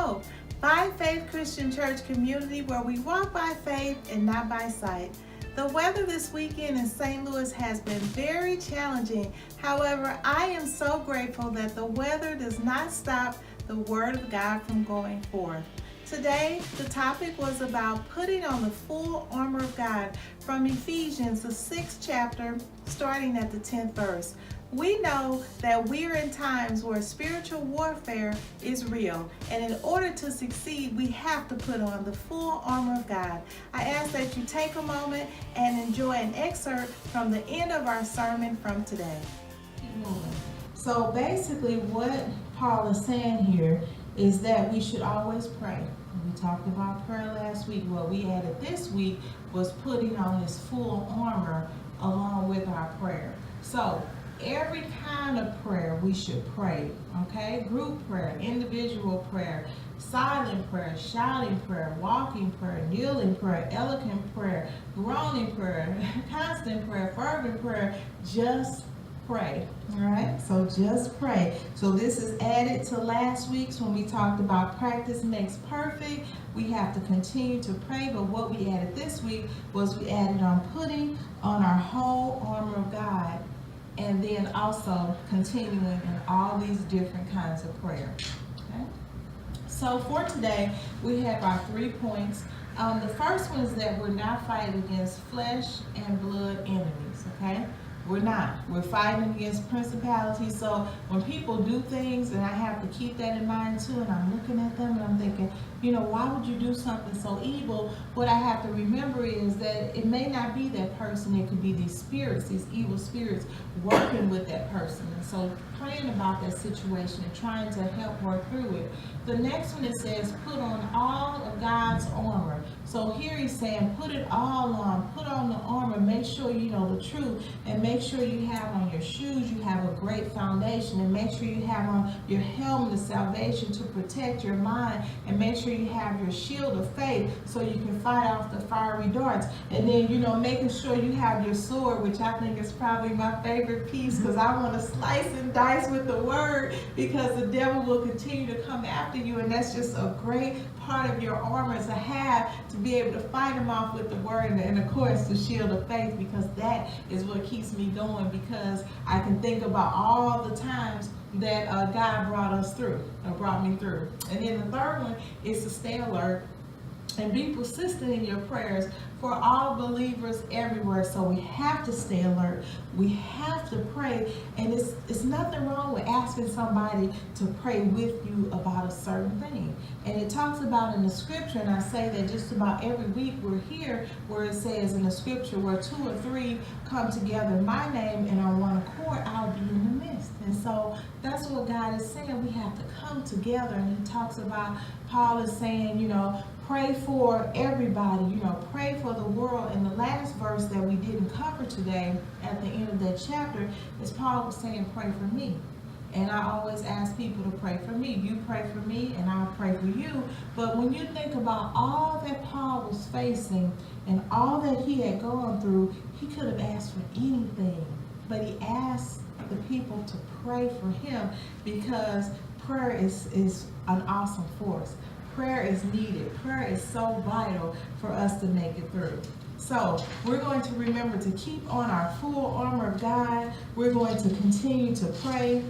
Hello, by Faith Christian Church community where we walk by faith and not by sight. The weather this weekend in St. Louis has been very challenging. However, I am so grateful that the weather does not stop the Word of God from going forth. Today, the topic was about putting on the full armor of God from Ephesians, the 6th chapter, starting at the 10th verse. We know that we are in times where spiritual warfare is real, and in order to succeed, we have to put on the full armor of God. I ask that you take a moment and enjoy an excerpt from the end of our sermon from today. So basically what Paul is saying here is that we should always pray. We talked about prayer last week. What we added this week was putting on this full armor along with our prayer. So every kind of prayer we should pray, okay? Group prayer, individual prayer, silent prayer, shouting prayer, walking prayer, kneeling prayer, eloquent prayer, groaning prayer, constant prayer, fervent prayer. Just pray, all right? So just pray. So this is added to last week's when we talked about practice makes perfect. We have to continue to pray, but what we added this week was we added on putting on our whole armor of God, and then also continuing in all these different kinds of prayer. Okay? So for today, we have our 3 points. The first one is that we're not fighting against flesh and blood enemies, okay? We're not. We're fighting against principalities. So when people do things, and I have to keep that in mind too, and I'm looking at them and I'm thinking, you know, why would you do something so evil? What I have to remember is that it may not be that person. It could be these spirits, these evil spirits working with that person. And so praying about that situation and trying to help work through it. The next one, it says, put on all of God's armor. So here he's saying, put it all on. Put on the armor. Make sure you know the truth. And make sure you have on your shoes. You have a great foundation. And make sure you have on your helmet of salvation to protect your mind. And make sure you have your shield of faith so you can fight off the fiery darts. And then, you know, making sure you have your sword, which I think is probably my favorite piece, because I want to slice and dice with the word, because the devil will continue to come after you, and that's just a great part of your armor to have, to be able to fight him off with the word, and of course the shield of faith, because that is what keeps me going, because I can think about all the times that God brought us through, or brought me through. And then the third one is to stay alert and be persistent in your prayers for all believers everywhere. So we have to stay alert. We have to pray, and it's nothing wrong with asking somebody to pray with you about a certain thing. And it talks about in the scripture, and I say that just about every week we're here, where it says in the scripture, where 2 or 3 come together in my name and on one accord, I'll be in the midst. And so that's what God is saying. We have to come together. And he talks about, Paul is saying, you know, pray for everybody, you know, pray for the world. And the last verse that we didn't cover today at the end of that chapter is Paul was saying, pray for me. And I always ask people to pray for me. You pray for me and I'll pray for you. But when you think about all that Paul was facing and all that he had gone through, he could have asked for anything. But he asked the people to pray for him, because prayer is an awesome force. Prayer is needed. Prayer is so vital for us to make it through. So we're going to remember to keep on our full armor of God. We're going to continue to pray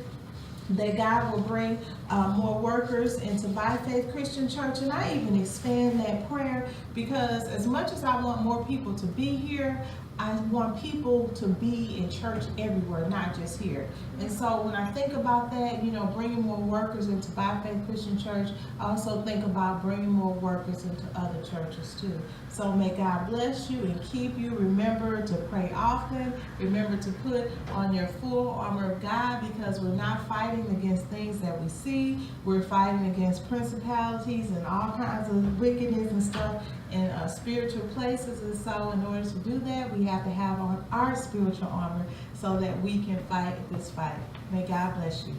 that God will bring more workers into By Faith Christian Church. And I even expand that prayer, because as much as I want more people to be here, I want people to be in church everywhere, not just here. And so when I think about that, you know, bringing more workers into By Faith Christian Church, I also think about bringing more workers into other churches too. So may God bless you and keep you. Remember to pray often. Remember to put on your full armor of God, because we're not fighting against things that we see. We're fighting against principalities and all kinds of wickedness and stuff in spiritual places. And so in order to do that, we have to have on our spiritual armor so that we can fight this fight. May God bless you.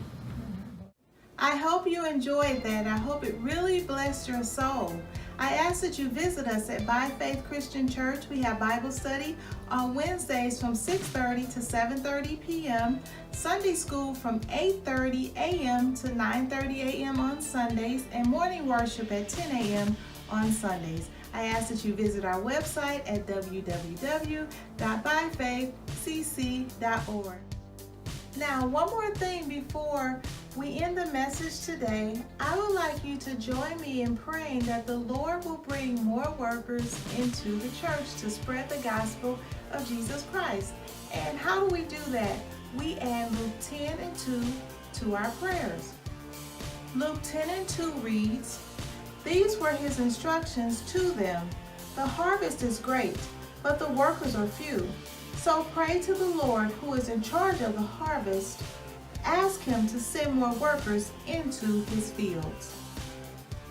I hope you enjoyed that. I hope it really blessed your soul. I ask that you visit us at By Faith Christian Church. We have Bible study on Wednesdays from 6:30 to 7:30 p.m., Sunday school from 8:30 a.m. to 9:30 a.m. on Sundays, and morning worship at 10 a.m. on Sundays. I ask that you visit our website at www.byfaithcc.org. Now, one more thing before we end the message today. I would like you to join me in praying that the Lord will bring more workers into the church to spread the gospel of Jesus Christ. And how do we do that? We add Luke 10 and 2 to our prayers. Luke 10 and 2 reads, "These were his instructions to them. The harvest is great, but the workers are few. So pray to the Lord who is in charge of the harvest. Ask him to send more workers into his fields."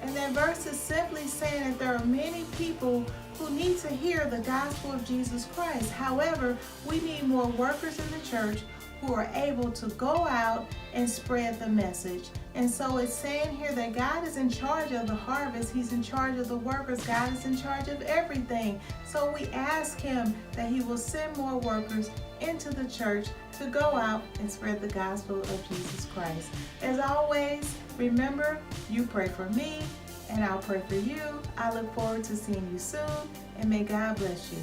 And that verse is simply saying that there are many people who need to hear the gospel of Jesus Christ. However, we need more workers in the church who are able to go out and spread the message. And so it's saying here that God is in charge of the harvest. He's in charge of the workers. God is in charge of everything. So we ask him that he will send more workers into the church to go out and spread the gospel of Jesus Christ. As always, remember, you pray for me and I'll pray for you. I look forward to seeing you soon, and may God bless you.